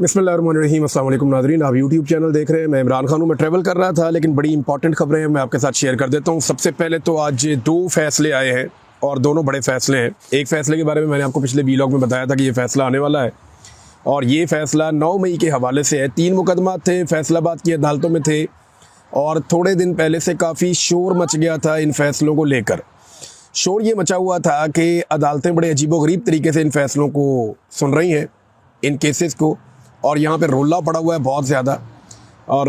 बिस्मिल्लाहिर्रहमानिर्रहीम। अस्सलाम वालेकुम नाज़रीन, आप यूट्यूब चैनल देख रहे हैं। मैं इमरान खान हूँ। मैं ट्रैवल कर रहा था, लेकिन बड़ी इंपॉर्टेंट खबरें मैं आपके साथ शेयर कर देता हूँ। सबसे पहले तो आज 2 फैसले आए हैं और दोनों बड़े फैसले हैं। एक फ़ैसले के बारे में मैंने आपको पिछले वीलॉग में बताया था कि ये फ़ैसला आने वाला है और ये फ़ैसला 9 मई के हवाले से है। 3 मुकदमा थे, फैसलाबाद की अदालतों में थे और थोड़े दिन पहले से काफ़ी शोर मच गया था इन फ़ैसलों को लेकर। शोर ये मचा हुआ था कि अदालतें बड़े अजीबोगरीब तरीके से इन फ़ैसलों को सुन रही हैं, इन केसेस को, और यहाँ पे रोला पड़ा हुआ है बहुत ज़्यादा। और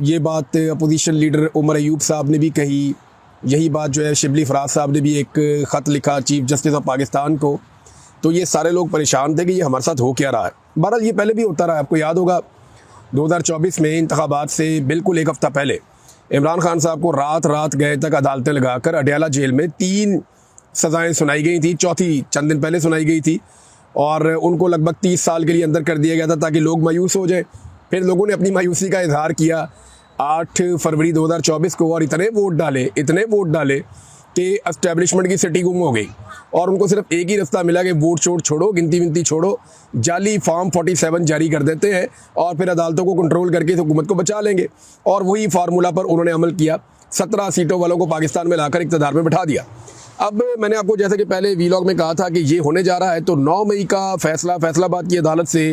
ये बात अपोजिशन लीडर उमर अयूब साहब ने भी कही। यही बात जो है शिबली फराज साहब ने भी एक ख़त लिखा चीफ जस्टिस ऑफ पाकिस्तान को। तो ये सारे लोग परेशान थे कि ये हमारे साथ हो क्या रहा है। बहरहाल ये पहले भी होता रहा है। आपको याद होगा 2024 में इंतखाबात से बिल्कुल एक हफ़्ता पहले इमरान खान साहब को रात रात गए तक अदालतें लगाकर अडयाला जेल में 3 सज़ाएँ सुनाई गई थी। चौथी चंद दिन पहले सुनाई गई थी और उनको लगभग 30 साल के लिए अंदर कर दिया गया था ताकि लोग मायूस हो जाएं। फिर लोगों ने अपनी मायूसी का इजहार किया 8 फरवरी 2024 को और इतने वोट डाले कि एस्टेब्लिशमेंट की सिटी गुम हो गई और उनको सिर्फ एक ही रास्ता मिला कि वोट छोड़ो, गिनती विनती छोड़ो, जाली फॉर्म 47 जारी कर देते हैं और फिर अदालतों को कंट्रोल करके इस हुकूमत को बचा लेंगे। और वही फार्मूला पर उन्होंने अमल किया। 17 सीटों वालों को पाकिस्तान में लाकर इक़्तिदार में बिठा दिया। अब मैंने आपको जैसे कि पहले वीलॉग में कहा था कि ये होने जा रहा है, तो 9 मई का फैसला फैसलाबाद की अदालत से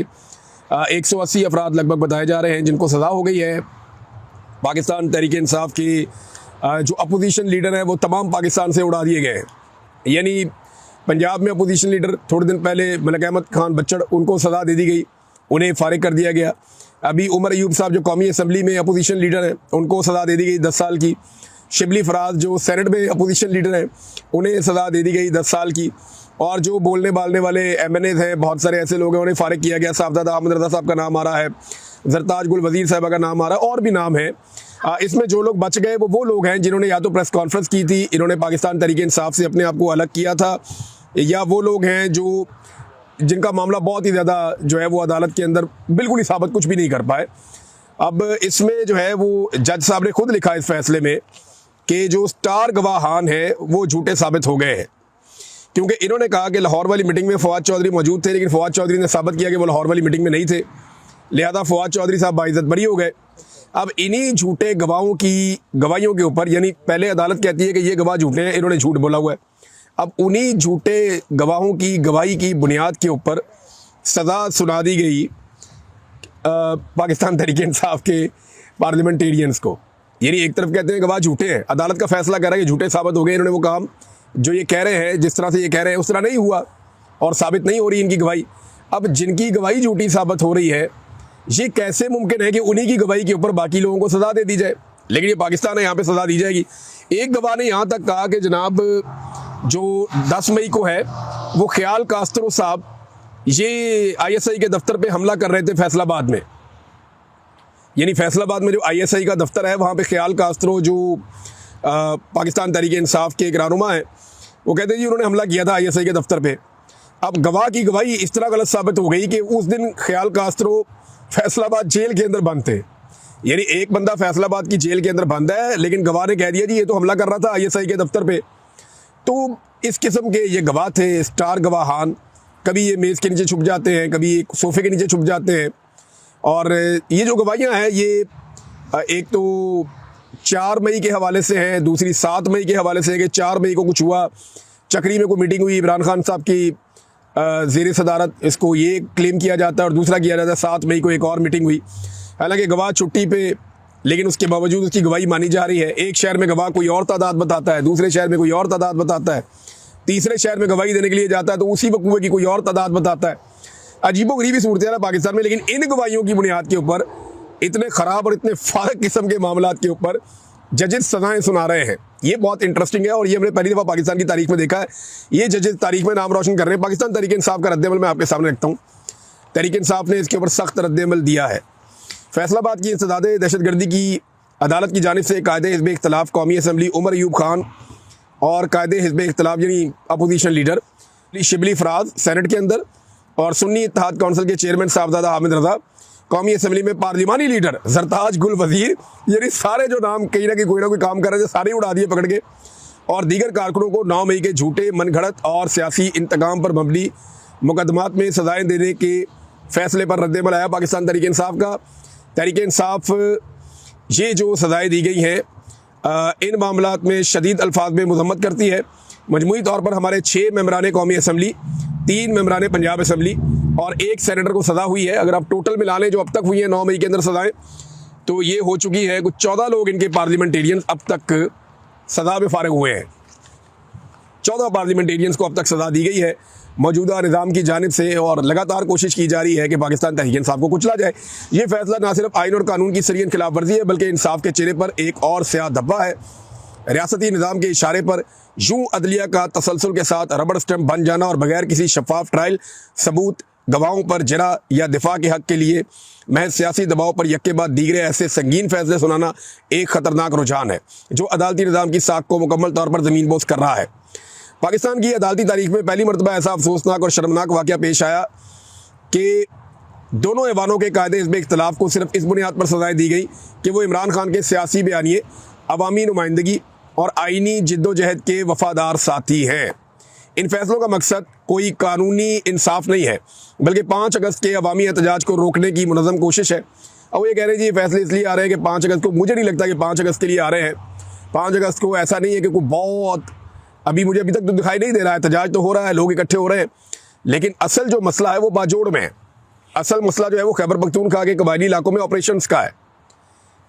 180 अफराद लगभग बताए जा रहे हैं जिनको सज़ा हो गई है। पाकिस्तान तहरीक इंसाफ के जो अपोजिशन लीडर हैं वो तमाम पाकिस्तान से उड़ा दिए गए हैं। यानी पंजाब में अपोजिशन लीडर थोड़े दिन पहले मलिक अहमद खान बच्चड़, उनको सज़ा दे दी गई, उन्हें फारिग कर दिया गया। अभी उमर अयूब साहब जो कौमी असम्बली में अपोजिशन लीडर हैं उनको सज़ा दे दी गई 10 साल की। शिबली फराज जो सेनेट में अपोजिशन लीडर हैं उन्हें सज़ा दे दी गई 10 साल की। और जो बोलने बालने वाले MNAs हैं, बहुत सारे ऐसे लोग हैं, उन्हें फारिग किया गया। साहबजादा अहमद रज़ा साहब का नाम आ रहा है, जरताज गुल वज़ीर साहब का नाम आ रहा है और भी नाम है। इसमें जो लोग बच गए वो लोग हैं जिन्होंने या तो प्रेस कॉन्फ्रेंस की थी, इन्होंने पाकिस्तान तहरीक इंसाफ से अपने आप को अलग किया था, या वो लोग हैं जो जिनका मामला बहुत ही ज़्यादा जो है वो अदालत के अंदर बिल्कुल ही साबित कुछ भी नहीं कर पाए। अब इसमें जो है वो जज साहब ने खुद लिखा इस फैसले में कि जो स्टार गवाहान है वो झूठे साबित हो गए हैं, क्योंकि इन्होंने कहा कि लाहौर वाली मीटिंग में फवाद चौधरी मौजूद थे, लेकिन फवाद चौधरी ने साबित किया कि वो लाहौर वाली मीटिंग में नहीं थे, लिहाजा फवाद चौधरी साहब बाइज्जत बरी हो गए। अब इन्हीं झूठे गवाहों की गवाहियों के ऊपर, यानी पहले अदालत कहती है कि ये गवाह झूठे हैं, इन्होंने झूठ बोला हुआ है, अब उन्हीं झूठे गवाहों की गवाही की बुनियाद के ऊपर सज़ा सुना दी गई पाकिस्तान तहरीक इंसाफ के पार्लियामेंटेरियंस को। यानी एक तरफ कहते हैं गवाह झूठे हैं, अदालत का फैसला कह रहा है कि झूठे साबित हो गए, इन्होंने वो काम जो ये कह रहे हैं, जिस तरह से ये कह रहे हैं उस तरह नहीं हुआ और साबित नहीं हो रही इनकी गवाही। अब जिनकी गवाही झूठी साबित हो रही है, ये कैसे मुमकिन है कि उन्हीं की गवाही के ऊपर बाकी लोगों को सज़ा दे दी जाए? लेकिन ये पाकिस्तान है, यहाँ पे सज़ा दी जाएगी। एक गवाह ने यहाँ तक कहा कि जनाब जो 10 मई को है वो ख्याल कास्त्रो साहब ये ISI के दफ्तर पे हमला कर रहे थे फैसलाबाद में। यानी फैसलाबाद में जो ISI का दफ्तर है वहाँ पे ख्याल कास्त्रो जो पाकिस्तान तहरीक इंसाफ के एक रहनुमा है, वो कहते हैं जी उन्होंने हमला किया था ISI के दफ्तर पे। अब गवाह की गवाही इस तरह गलत साबित हो गई कि उस दिन ख्याल कास्त्रो फैसलाबाद जेल के अंदर बंद थे। यानी एक बंदा फैसलाबाद की जेल के अंदर बंद है, लेकिन गवाह ने कह दिया जी ये तो हमला कर रहा था ISI के दफ्तर पे। तो इस किस्म के ये गवाह थे, स्टार गवाहान। कभी ये मेज़ के नीचे छुप जाते हैं, कभी एक सोफ़े के नीचे छुप जाते हैं। और ये जो गवाहियाँ हैं ये एक तो 4 मई के हवाले से हैं, दूसरी 7 मई के हवाले से है कि 4 मई को कुछ हुआ, चक्री में कोई मीटिंग हुई इमरान खान साहब की ज़ेर सदारत, इसको ये क्लेम किया जाता है, और दूसरा किया जाता है 7 मई को एक और मीटिंग हुई। हालांकि गवाह छुट्टी पे, लेकिन उसके बावजूद उसकी गवाही मानी जा रही है। एक शहर में गवाह कोई और तादाद बताता है, दूसरे शहर में कोई और तादाद बताता है, तीसरे शहर में गवाही देने के लिए जाता है तो उसी वक़्त की कोई और तादाद बताता है। अजीबोगरीबी सूरत है पाकिस्तान में। लेकिन इन गवाहियों की बुनियाद के ऊपर इतने ख़राब और इतने फारक किस्म के मामलात के ऊपर जजेस सज़ाएँ सुना रहे हैं। ये बहुत इंटरेस्टिंग है और ये हमने पहली दफ़ा पाकिस्तान की तारीख में देखा है। ये जजेस तारीख में नाम रोशन कर रहे हैं। पाकिस्तान तहरीक इंसाफ का रद्द-ए-अमल मैं आपके सामने रखता हूँ। तहरीक इंसाफ ने इसके ऊपर सख्त रद्द-ए-अमल दिया है। फैसलाबाद की इंसदाद दहशतगर्दी की अदालत की जानिब से कायदे हिज़्ब इख्तिलाफ कौमी असम्बली उमर अयूब खान और कायदे हिज़्ब इख्तिलाफ यानी opposition leader Shibli Faraz senate के अंदर और सुन्नी इत्तेहाद काउंसिल के चेयरमैन साहबजादा हामिद रज़ा कौमी असम्बली में पार्लिमानी लीडर जरताज गुल वज़ीर, यानी सारे जो नाम कहीं ना कोई ना कोई काम कर रहे थे सारे उड़ा दिए पकड़ के, और दीगर कारकुनों को 9 मई के झूठे मनगढ़ंत और सियासी इंतकाम पर मबनी मुकदमात में सजाएं देने के फैसले पर रद्दमल आया पाकिस्तान तहरीक इंसाफ का। तहरीक इंसाफ ये जो सज़ाएँ दी गई हैं इन मामलात में शदीद अल्फाज में मज़म्मत करती है। मजमूई तौर पर हमारे 6 मेंबरान कौमी असम्बली, 3 मेंबरान पंजाब असम्बली और 1 सेनेटर को सज़ा हुई है। अगर आप टोटल मिला लें जो अब तक हुई है 9 मई के अंदर सज़ाएँ, तो ये हो चुकी है कुछ 14 लोग इनके पार्लियामेंटेरियंस अब तक सज़ा में फारिग हुए हैं। 14 पार्लियामेंटेरियंस को अब तक सज़ा दी गई है मौजूदा निज़ाम की जानिब से, और लगातार कोशिश की जा रही है कि पाकिस्तान तहरीक इंसाफ को कुचला जाए। ये फैसला ना सिर्फ आइन और कानून की सरीहन खिलाफ वर्जी है, बल्कि इंसाफ के चेहरे पर एक और स्याह धब्बा है। रियासती निज़ाम के इशारे पर यूं अदलिया का तसलसल के साथ रबड़ स्टैम्प बन जाना और बगैर किसी शफाफ ट्रायल, सबूत, गवाहों पर जरा या दिफा के हक़ के लिए महज सियासी दबाव पर यक्के बाद दीगरे ऐसे संगीन फैसले सुनाना एक ख़तरनाक रुझान है जो अदालती निज़ाम की साख को मुकम्मल तौर पर ज़मीन बोस कर रहा है। पाकिस्तान की अदालती तारीख में पहली मरतबा ऐसा अफसोसनाक और शर्मनाक वाक़या पेश आया कि दोनों ऐवानों के कायदे हिज़्ब इख्तिलाफ को सिर्फ इस बुनियाद पर सज़ाएँ दी गई कि वो इमरान खान के सियासी बयानिए, अवामी नुमाइंदगी और आइनी जिद्दोजहद के वफ़ादार साथी हैं। इन फैसलों का मकसद कोई कानूनी इंसाफ नहीं है, बल्कि 5 अगस्त के अवामी एहतजाज को रोकने की मुनज़्ज़म कोशिश है। और ये कह रहे हैं जी ये फैसले इसलिए आ रहे हैं कि 5 अगस्त को, मुझे नहीं लगता कि 5 अगस्त के लिए आ रहे हैं। 5 अगस्त को ऐसा नहीं है कि कोई बहुत मुझे अभी तक तो दिखाई नहीं दे रहा है। एहतजाज तो हो रहा है, लोग इकट्ठे हो रहे हैं, लेकिन असल जो मसला है वो बाजोड़ में है। असल मसला जो है वो खैबर पख्तूनख्वा के कबायली इलाकों में ऑपरेशंस का है।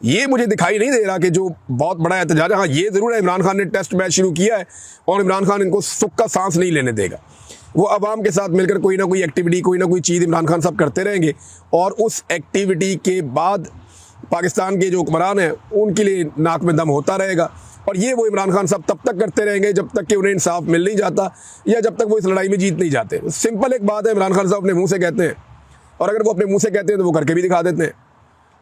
ये मुझे दिखाई नहीं दे रहा कि जो बहुत बड़ा एहतजाज है। हाँ, ये ज़रूर है इमरान खान ने टेस्ट मैच शुरू किया है और इमरान खान इनको सुख का सांस नहीं लेने देगा। वो अवाम के साथ मिलकर कोई ना कोई एक्टिविटी, कोई ना कोई चीज़ इमरान खान साहब करते रहेंगे, और उस एक्टिविटी के बाद पाकिस्तान के जो हुक्मरान हैं उनके लिए नाक में दम होता रहेगा। और ये वो इमरान खान साहब तब तक करते रहेंगे जब तक कि उन्हें इंसाफ मिल नहीं जाता या जब तक वो इस लड़ाई में जीत नहीं जाते। सिंपल एक बात है, इमरान खान साहब अपने मुँह से कहते हैं, और अगर वो अपने मुँह से कहते हैं तो वो करके भी दिखा देते हैं।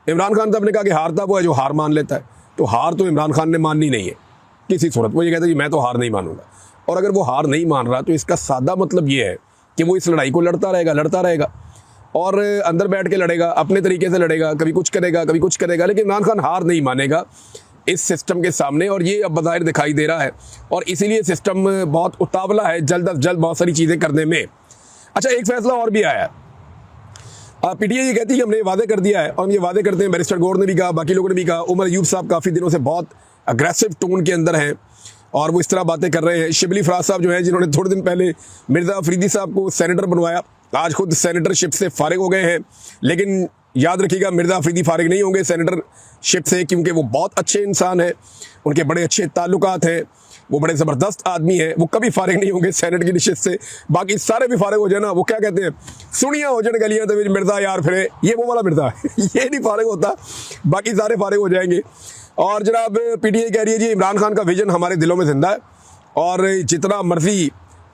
इमरान खान साहब ने कहा कि हारता वो है जो हार मान लेता है, तो हार तो इमरान खान ने माननी नहीं है किसी सूरत। वो ये कहता है कि मैं तो हार नहीं मानूंगा, और अगर वो हार नहीं मान रहा तो इसका सादा मतलब ये है कि वो इस लड़ाई को लड़ता रहेगा और अंदर बैठ के लड़ेगा, अपने तरीके से लड़ेगा, कभी कुछ करेगा कभी कुछ करेगा, लेकिन इमरान खान हार नहीं मानेगा इस सिस्टम के सामने, और ये अब बज़ाहिर दिखाई दे रहा है। और इसीलिए सिस्टम बहुत उतावला है जल्द अज जल्द बहुत सारी चीज़ें करने में। अच्छा, एक फैसला और भी आया है। पीटीआई ये कहती है कि हमने वादे कर दिया है, और हम ये वादे करते हैं, बैरिस्टर गौर ने भी कहा, बाकी लोगों ने भी कहा। उमर अयूब साहब काफ़ी दिनों से बहुत अग्रेसिव टोन के अंदर हैं और वो इस तरह बातें कर रहे हैं। शिबली फराज साहब जो हैं, जिन्होंने थोड़े दिन पहले मिर्ज़ा अफरीदी साहब को सेनेटर बनवाया, आज खुद सेनेटरशिप से फारिग हो गए हैं। लेकिन याद रखिएगा, मिर्ज़ा अफरीदी फारिग नहीं होंगे सेनेटरशिप से, क्योंकि वो बहुत अच्छे इंसान हैं, उनके बड़े अच्छे ताल्लुकात हैं, वो बड़े ज़बरदस्त आदमी है, वो कभी फारिग नहीं होंगे सेनेट की नशिस्त से। बाकी सारे भी फारिग हो जाए ना, वो क्या कहते हैं, सुनिया हो जाने गलियाँ तो मिर्ज़ा यार फिरे, ये वो वाला मिर्ज़ा है ये नहीं फारिग होता, बाकी सारे फारिग हो जाएंगे। और जनाब पीटीआई कह रही है जी इमरान खान का विजन हमारे दिलों में जिंदा है, और जितना मर्जी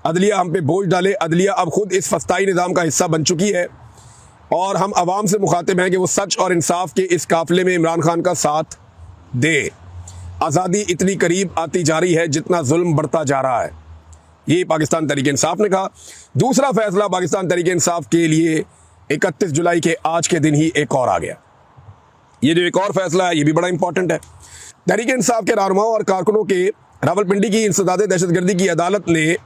अदलिया हम पे बोझ डाले, अदलिया अब खुद इस फस्ताई निज़ाम का हिस्सा बन चुकी है, और हम आवाम से मुखातिब हैं कि वो सच और इंसाफ के इस काफ़िले में इमरान खान का साथ दे। आज़ादी इतनी करीब आती जा रही है जितना जुल्म बढ़ता जा रहा है, ये पाकिस्तान तहरीक इंसाफ ने कहा। दूसरा फैसला पाकिस्तान तहरीक इंसाफ के लिए 31 जुलाई के आज के दिन ही एक और आ गया। ये जो एक और फैसला है ये भी बड़ा इंपॉर्टेंट है। तहरीक इंसाफ के रहनुमाओं और कारकुनों के रावलपिंडी की इंसदाद दहशतगर्दी की अदालत ने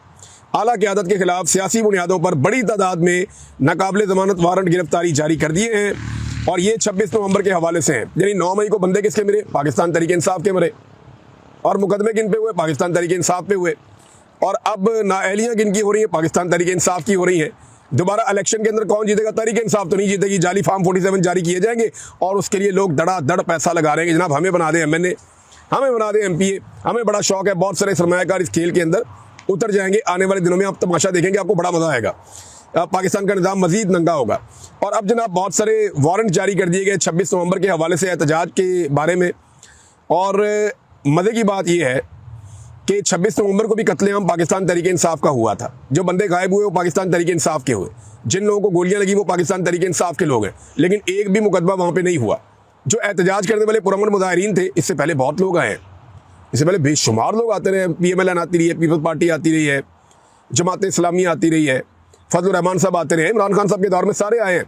आला क़यादत के खिलाफ सियासी बुनियादों पर बड़ी तादाद में नाकाबिले ज़मानत वारंट गिरफ्तारी जारी कर दिए हैं, और ये 26 नवंबर के हवाले से हैं। यानी 9 मई को बंदे किसके मरे? पाकिस्तान तहरीक इंसाफ के मरे, और मुकदमे किन पे हुए? पाकिस्तान तहरीक इंसाफ पे हुए। और अब नाअहलियाँ किन की हो रही है? पाकिस्तान तहरीक इंसाफ की हो रही हैं। दोबारा इलेक्शन के अंदर कौन जीतेगा? तहरीक इंसाफ तो नहीं जीतेगी। जाली फार्म 47 जारी किए जाएंगे और उसके लिए लोग धड़ाधड़ पैसा लगा रहे हैं, जनाब हमें बना दें MNA, हमें बना दें MPA। हमें बड़ा शौक है, बहुत सारे सरमायाकार इस खेल के अंदर उतर जाएंगे। आने वाले दिनों में आप तमाशा देखेंगे, आपको बड़ा मज़ा आएगा। पाकिस्तान का निज़ाम मज़ीद नंगा होगा। और अब जनाब बहुत सारे वारंट जारी कर दिए गए 26 नवंबर के हवाले से एहतजाज के बारे में। और मज़े की बात यह है कि 26 नवंबर को भी कत्लेआम पाकिस्तान तहरीक इंसाफ का हुआ था। जो बंदे गायब हुए वो पाकिस्तान तहरीक इंसाफ के हुए, जिन लोगों को गोलियां लगी वो पाकिस्तान तहरीक इंसाफ के लोग हैं, लेकिन एक भी मुकदमा वहाँ पे नहीं हुआ। जो एहतजाज करने वाले पुरअमन मुजाहिरीन थे, इससे पहले बहुत लोग आए हैं, इससे पहले बेशुमार लोग आते रहे। PMLN आती रही है, पीपल्स पार्टी आती रही है, जमात इस्लामी आती रही है, फजलुर रहमान साहब आते रहे, इमरान खान साहब के दौर में सारे आए हैं,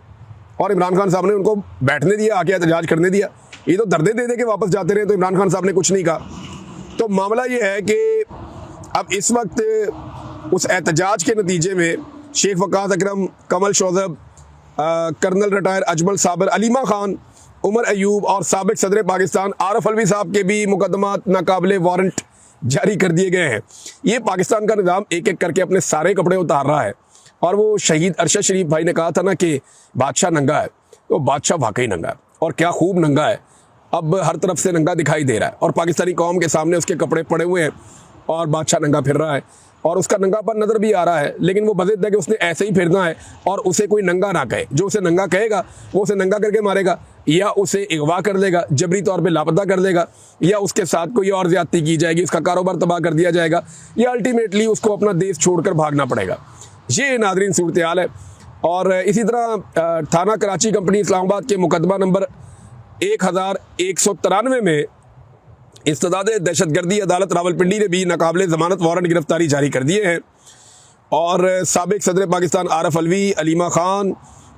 और इमरान खान साहब ने उनको बैठने दिया, आके एहतजाज करने दिया। ये तो दर्दे दे दे के वापस जाते रहे, तो इमरान खान साहब ने कुछ नहीं कहा। तो मामला ये है कि अब इस वक्त उस एहतजाज के नतीजे में शेख वकास अकरम, कमल शोजब, कर्नल रिटायर अजमल साबर, अलीमा खान, उमर अयूब और साबिक सदर पाकिस्तान आरफ अलवी साहब के भी मुकदमा नाकाबिले वारंट जारी कर दिए गए हैं। ये पाकिस्तान का निज़ाम एक एक करके अपने सारे कपड़े उतार रहा है। और वो शहीद अरशद शरीफ भाई ने कहा था ना कि बादशाह नंगा है, तो बादशाह वाकई नंगा है और क्या खूब नंगा है। अब हर तरफ से नंगा दिखाई दे रहा है और पाकिस्तानी कौम के सामने उसके कपड़े पड़े हुए हैं और बादशाह नंगा फिर रहा है और उसका नंगापन नज़र भी आ रहा है। लेकिन वो बज़िद है कि उसने ऐसे ही फिरना है और उसे कोई नंगा ना कहे। जो उसे नंगा कहेगा वो उसे नंगा करके मारेगा या उसे अगवा कर लेगा, जबरी तौर पे लापता कर देगा, या उसके साथ कोई और ज्यादती की जाएगी, उसका कारोबार तबाह कर दिया जाएगा, या अल्टीमेटली उसको अपना देश छोड़कर भागना पड़ेगा। ये नाज़रीन सूरत हाल है। और इसी तरह थाना कराची कंपनी इस्लामाबाद के मुकदमा नंबर 1193 में इस्तदाद दहशतगर्दी अदालत रावलपिंडी ने भी नाकाबिले ज़मानत वारंट गिरफ्तारी जारी कर दिए हैं। और साबिक सदर पाकिस्तान आरफ अलवी, अलीमा खान,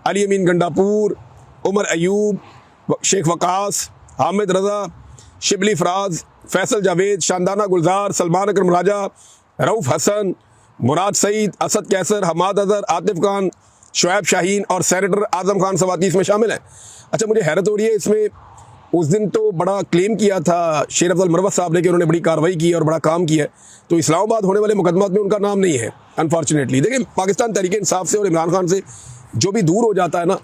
अली अमीन गंडापुर, उमर अयूब, शेख वकास, हामिद रज़ा, शिबली फराज, फैसल जावेद, शानदाना गुलजार, सलमान अकरम राजा, रऊफ़ हसन, मुराद सईद, असद कैसर, हमाद अजहर, आतिफ खान, शुएब शाहीन और सेनेटर आज़म खान सवाती इसमें शामिल हैं। अच्छा, मुझे हैरत हो रही है इसमें, उस दिन तो बड़ा क्लेम किया था शेर अफजल मरवत साहब ने कि उन्होंने बड़ी कार्रवाई की और बड़ा काम किया है, तो इस्लामाबाद होने वाले मुकदमात में उनका नाम नहीं है अनफॉर्चुनेटली। देखिए, पाकिस्तान तहरीक इंसाफ से और इमरान खान से जो भी दूर हो जाता है ना,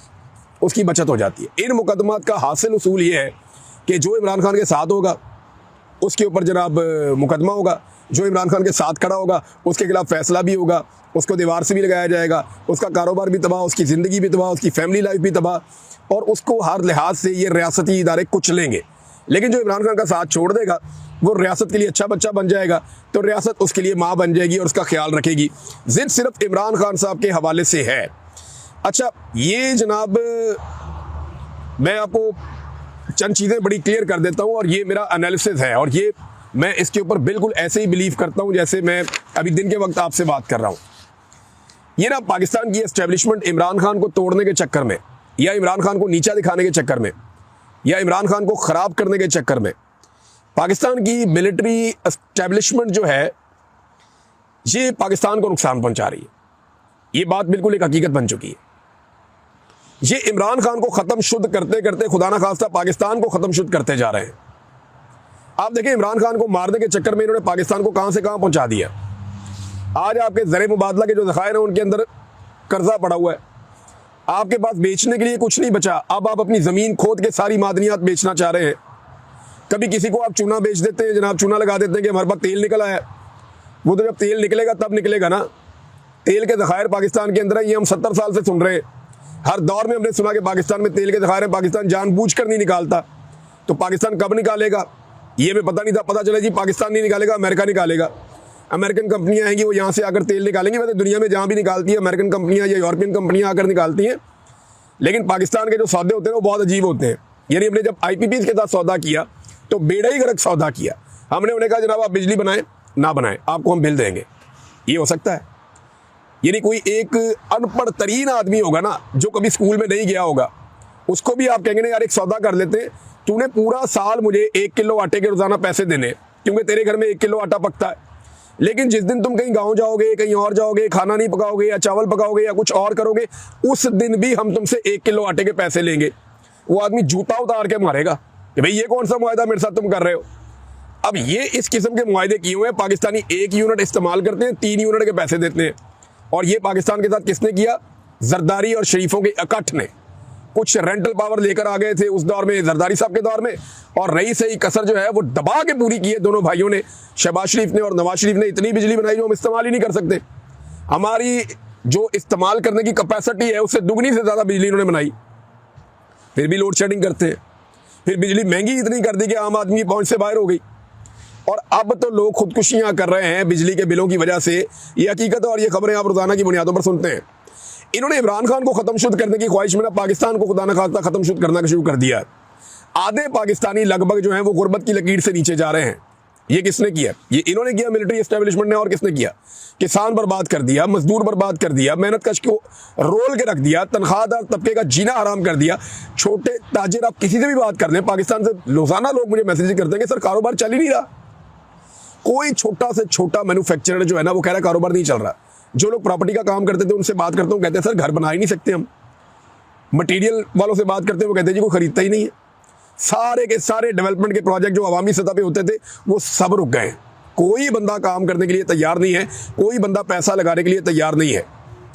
उसकी बचत हो जाती है। इन मुकदमात का हासिल उसूल ये है कि जो इमरान खान के साथ होगा उसके ऊपर जनाब मुकदमा होगा, जो इमरान खान के साथ खड़ा होगा उसके खिलाफ फैसला भी होगा, उसको दीवार से भी लगाया जाएगा, उसका कारोबार भी तबाह, उसकी ज़िंदगी भी तबाह, उसकी फैमिली लाइफ भी तबाह, और उसको हर लिहाज से ये रियासती इदारे कुचलेंगे। लेकिन जो इमरान खान का साथ छोड़ देगा वो रियासत के लिए अच्छा बच्चा बन जाएगा, तो रियासत उसके लिए माँ बन जाएगी और उसका ख्याल रखेगी। जिद सिर्फ इमरान खान साहब के हवाले से है। अच्छा, ये जनाब मैं आपको चंद चीज़ें बड़ी क्लियर कर देता हूँ और ये मेरा एनालिसिस है और ये मैं इसके ऊपर बिल्कुल ऐसे ही बिलीव करता हूँ जैसे मैं अभी दिन के वक्त आपसे बात कर रहा हूँ। ये ना पाकिस्तान की एस्टेब्लिशमेंट इमरान खान को तोड़ने के चक्कर में या इमरान खान को नीचा दिखाने के चक्कर में या इमरान खान को ख़राब करने के चक्कर में पाकिस्तान की मिलिट्री एस्टेब्लिशमेंट जो है ये पाकिस्तान को नुकसान पहुंचा रही है। ये बात बिल्कुल एक हकीकत बन चुकी है। ये इमरान खान को ख़त्म शुद्ध करते करते खुदा ना खास्ता पाकिस्तान को ख़त्म शुद्ध करते जा रहे हैं। आप देखें, इमरान खान को मारने के चक्कर में इन्होंने पाकिस्तान को कहाँ से कहाँ पहुंचा दिया। आज आपके ज़र मुबादला के जो ज़खायर हैं उनके अंदर कर्जा पड़ा हुआ है, आपके पास बेचने के लिए कुछ नहीं बचा। अब आप अपनी ज़मीन खोद के सारी मादनियात बेचना चाह रहे हैं। कभी किसी को आप चूना बेच देते हैं, जनाब चूना लगा देते हैं कि हमारे पास तेल निकल आया। वो तो जब तेल निकलेगा तब निकलेगा ना। तेल के ज़खायर पाकिस्तान के अंदर है, ये हम 70 साल से सुन रहे हैं। हर दौर में हमने सुना कि पाकिस्तान में तेल के ज़खायर हैं, पाकिस्तान जानबूझकर नहीं निकालता। तो पाकिस्तान कब निकालेगा ये हमें पता नहीं था। पता चला जी पाकिस्तान नहीं निकालेगा, अमेरिका निकालेगा। अमेरिकन कंपनियां आएंगी, वो यहाँ से आकर तेल निकालेंगी। वैसे दुनिया में जहाँ भी निकालती है अमेरिकन कंपनियां या यूरोपियन कंपनियां आकर निकालती हैं, लेकिन पाकिस्तान के जो सौदे होते हैं वो बहुत अजीब होते हैं। यानी हमने जब IPPs के साथ सौदा किया तो बेड़ा ही गर्क सौदा किया। हमने उन्हें कहा जनाब आप बिजली बनाएं ना बनाएं, आपको हम बिल देंगे। ये हो सकता है? यानी कोई एक अनपढ़ तरीन आदमी होगा ना, जो कभी स्कूल में नहीं गया होगा, उसको भी आप कहेंगे ना यार एक सौदा कर लेते हैं, तूने पूरा साल मुझे 1 किलो आटे के रोजाना पैसे देने, क्योंकि तेरे घर में 1 किलो आटा पकता है। लेकिन जिस दिन तुम कहीं गांव जाओगे, कहीं और जाओगे, खाना नहीं पकाओगे या चावल पकाओगे या कुछ और करोगे, उस दिन भी हम तुमसे 1 किलो आटे के पैसे लेंगे। वो आदमी जूता उतार के मारेगा कि भाई ये कौन सा मुआहदा मेरे साथ तुम कर रहे हो। अब ये इस किस्म के मुआहदे किए हुए हैं। पाकिस्तानी 1 यूनिट इस्तेमाल करते हैं, 3 यूनिट के पैसे देते हैं। और ये पाकिस्तान के साथ किसने किया? जरदारी और शरीफों के इकट्ठ ने। कुछ रेंटल पावर लेकर आ गए थे उस दौर में, जरदारी साहब के दौर में, और रही सही कसर जो है वो दबा के पूरी की है दोनों भाइयों ने। शहबाज शरीफ ने और नवाज शरीफ ने इतनी बिजली बनाई जो हम इस्तेमाल ही नहीं कर सकते। हमारी जो इस्तेमाल करने की कैपेसिटी है उससे दुगनी से ज़्यादा बिजली इन्होंने बनाई, फिर भी लोड शेडिंग करते हैं। फिर बिजली महंगी इतनी कर दी कि आम आदमी की पहुंच से बाहर हो गई। और अब तो लोग खुदकुशियां कर रहे हैं बिजली के बिलों की वजह से। ये हकीकत है और ये खबरें आप रोजाना की बुनियादों पर सुनते हैं। इन्होंने इमरान खान को खत्म शुद्ध करने की ख्वाहिश में ना पाकिस्तान को खुदा न खास्ता खत्म शुद्ध करना शुरू कर दिया। आधे पाकिस्तानी लगभग जो है वो गुर्बत की लकीर से नीचे जा रहे हैं। ये किसने किया? ये इन्होंने किया, मिलिट्री एस्टेब्लिशमेंट ने। और किसने किया? किसान बर्बाद कर दिया, मजदूर बर्बाद कर दिया, मेहनत कश को रोल के रख दिया, तनख्वाहदार तबके का जीना हराम कर दिया। छोटे ताजिर, आप किसी से भी बात कर लें पाकिस्तान से, रोजाना लोग मुझे मैसेज करते हैं कि सर कारोबार चल ही नहीं रहा। कोई छोटा से छोटा मैन्युफैक्चरर जो है ना वो कह रहा है कारोबार नहीं चल रहा। जो लोग प्रॉपर्टी का काम करते थे उनसे बात करता हूँ, कहते हैं सर घर बना ही नहीं सकते हम। मटेरियल वालों से बात करते हैं, वो कहते हैं जी कोई खरीदता ही नहीं है। सारे के सारे डेवलपमेंट के प्रोजेक्ट जो अवामी सतह पे होते थे वो सब रुक गए। कोई बंदा काम करने के लिए तैयार नहीं है, कोई बंदा पैसा लगाने के लिए तैयार नहीं है,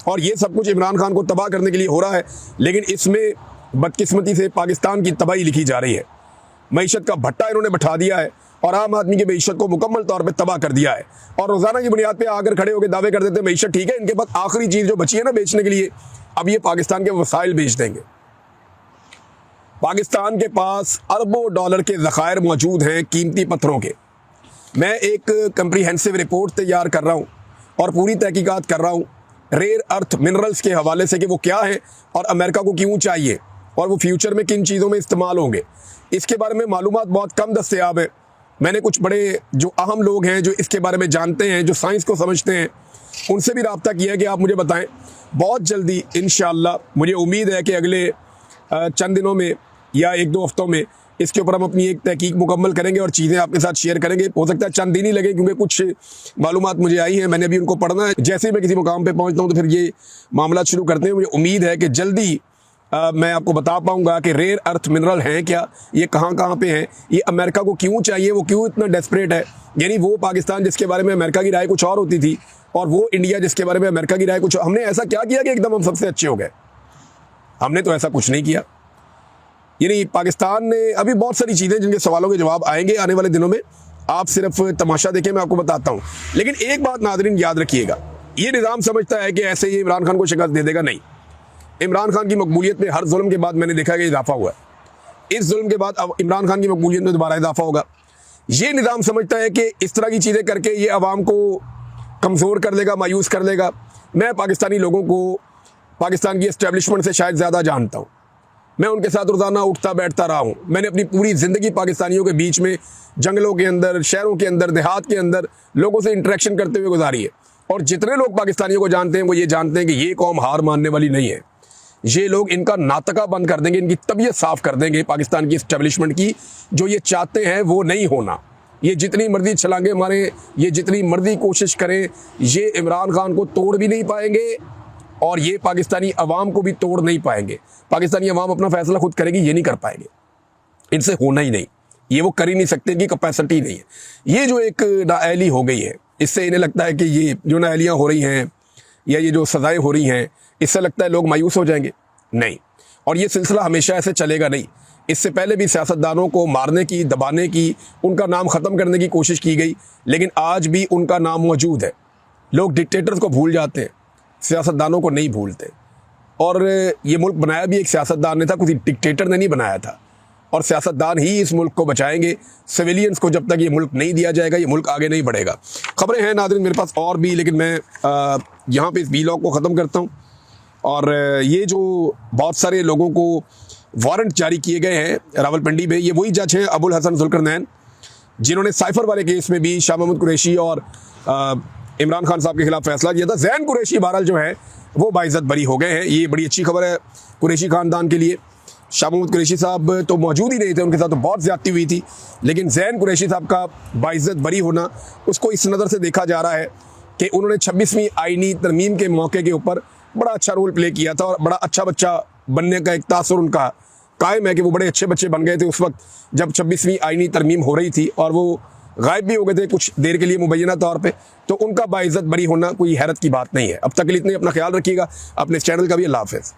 और ये सब कुछ इमरान खान को तबाह करने के लिए हो रहा है। लेकिन इसमें बदकिस्मती से पाकिस्तान की तबाही लिखी जा रही है। मईशत का भट्टा इन्होंने बैठा दिया है और आम आदमी की मईशत को मुकम्मल तौर पे तबाह कर दिया है। और रोज़ाना की बुनियाद पे आकर खड़े होकर दावे कर देते हैं मईशत ठीक है, इनके पास आखिरी चीज़ जो बची है ना बेचने के लिए, अब ये पाकिस्तान के वसाइल बेच देंगे। पाकिस्तान के पास अरबों डॉलर के ज़खायर मौजूद हैं कीमती पत्थरों के। मैं एक कंप्रीहेंसिव रिपोर्ट तैयार कर रहा हूँ और पूरी तहकीकात कर रहा हूँ रेयर अर्थ मिनरल्स के हवाले से कि वो क्या है और अमेरिका को क्यों चाहिए और वो फ्यूचर में किन चीज़ों में इस्तेमाल होंगे। इसके बारे में मालूमात बहुत कम दस्तयाब है। मैंने कुछ बड़े जो अहम लोग हैं जो इसके बारे में जानते हैं, जो साइंस को समझते हैं, उनसे भी रब्ता किया है कि आप मुझे बताएं। बहुत जल्दी इंशाअल्लाह मुझे उम्मीद है कि अगले चंद दिनों में या एक दो हफ्तों में इसके ऊपर हम अपनी एक तहकीक मुकम्मल करेंगे और चीज़ें आपके साथ शेयर करेंगे। हो सकता है चंद दिन ही लगे क्योंकि कुछ मालूमात मुझे आई हैं, मैंने अभी उनको पढ़ना है। जैसे ही मैं किसी मुकाम पे पहुंचता हूं तो फिर ये मामला शुरू करते हैं। मुझे उम्मीद है कि जल्दी मैं आपको बता पाऊंगा कि रेयर अर्थ मिनरल हैं क्या, ये कहाँ कहाँ पे हैं, ये अमेरिका को क्यों चाहिए, वो क्यों इतना डेस्परेट है। यानी वो पाकिस्तान जिसके बारे में अमेरिका की राय कुछ और होती थी और वो इंडिया जिसके बारे में अमेरिका की राय कुछ। हमने ऐसा क्या किया कि एकदम हम सबसे अच्छे हो गए? हमने तो ऐसा कुछ नहीं किया। यानी पाकिस्तान ने अभी बहुत सारी चीज़ें जिनके सवालों के जवाब आएंगे आने वाले दिनों में, आप सिर्फ तमाशा देखें, मैं आपको बताता हूँ। लेकिन एक बात नाज़रीन याद रखिएगा, ये निज़ाम समझता है कि ऐसे ही इमरान खान को शिकस्त दे देगा। नहीं, इमरान खान की मकबूलियत में हर जुल्म के बाद मैंने देखा कि इजाफा हुआ है। इस जुल्म के बाद अब इमरान खान की मकबूलियत में दोबारा इजाफा होगा। ये निज़ाम समझता है कि इस तरह की चीज़ें करके ये अवाम को कमज़ोर कर लेगा, मायूस कर लेगा। मैं पाकिस्तानी लोगों को पाकिस्तान की इस्टेब्लिशमेंट से शायद ज़्यादा जानता हूँ। मैं उनके साथ रोज़ाना उठता बैठता रहा हूँ। मैंने अपनी पूरी ज़िंदगी पाकिस्तानियों के बीच में, जंगलों के अंदर, शहरों के अंदर, देहात के अंदर लोगों से इंटरेक्शन करते हुए गुजारी है। और जितने लोग पाकिस्तानियों को जानते हैं वो ये जानते हैं कि ये कौम हार मानने वाली नहीं है। ये लोग इनका नातका बंद कर देंगे, इनकी तबीयत साफ़ कर देंगे पाकिस्तान की इस्टेब्लिशमेंट की। जो ये चाहते हैं वो नहीं होना। ये जितनी मर्जी छलांगे मारें, ये जितनी मर्जी कोशिश करें, ये इमरान खान को तोड़ भी नहीं पाएंगे और ये पाकिस्तानी अवाम को भी तोड़ नहीं पाएंगे। पाकिस्तानी अवाम अपना फैसला खुद करेगी, ये नहीं कर पाएंगे, इनसे होना ही नहीं, ये वो कर ही नहीं सकते, इनकी कैपेसिटी नहीं है। ये जो एक नाअहली हो गई है, इससे इन्हें लगता है कि ये जो नाअहलियाँ हो रही हैं या ये जो सज़ाएँ हो रही हैं, इससे लगता है लोग मायूस हो जाएंगे। नहीं, और ये सिलसिला हमेशा ऐसे चलेगा नहीं। इससे पहले भी सियासतदानों को मारने की, दबाने की, उनका नाम ख़त्म करने की कोशिश की गई, लेकिन आज भी उनका नाम मौजूद है। लोग डिक्टेटर्स को भूल जाते हैं, सियासतदानों को नहीं भूलते। और ये मुल्क बनाया भी एक सियासतदान ने था, किसी डिक्टेटर ने नहीं बनाया था। और सियासतदान ही इस मुल्क को बचाएंगे। सिविलियंस को जब तक ये मुल्क नहीं दिया जाएगा, ये मुल्क आगे नहीं बढ़ेगा। ख़बरें हैं नाज़रीन मेरे पास और भी, लेकिन मैं यहाँ पे इस वीलॉग को ख़त्म करता हूँ। और ये जो बहुत सारे लोगों को वारंट जारी किए गए हैं रावलपिंडी में, ये वही जज हैं अबुल हसन जुल्करनैन, जिन्होंने साइफर वाले केस में भी शाह महमूद कुरैशी और इमरान खान साहब के खिलाफ फैसला किया था। जैन कुरैशी बहरहाल जो है वो बाइज़्ज़त बरी हो गए हैं। ये बड़ी अच्छी खबर है कुरैशी ख़ानदान के लिए। शाह महमूद कुरैशी साहब तो मौजूद ही नहीं थे, उनके साथ तो बहुत ज़्यादती हुई थी, लेकिन जैन कुरैशी साहब का बाइज़्ज़त बरी होना, उसको इस नज़र से देखा जा रहा है कि उन्होंने 26वीं आईनी तरमीम के मौके के ऊपर बड़ा अच्छा रोल प्ले किया था और बड़ा अच्छा बच्चा बनने का एक तासुर उनका कायम है कि वो बड़े अच्छे बच्चे बन गए थे उस वक्त जब 26वीं आईनी तरमीम हो रही थी, और वो गायब भी हो गए थे कुछ देर के लिए मुबैना तौर पे। तो उनका बाइज़्ज़त बरी होना कोई हैरत की बात नहीं है। अब तक के लिए इतने, अपना ख्याल रखिएगा, अपने चैनल का भी। अल्लाह हाफ़िज़।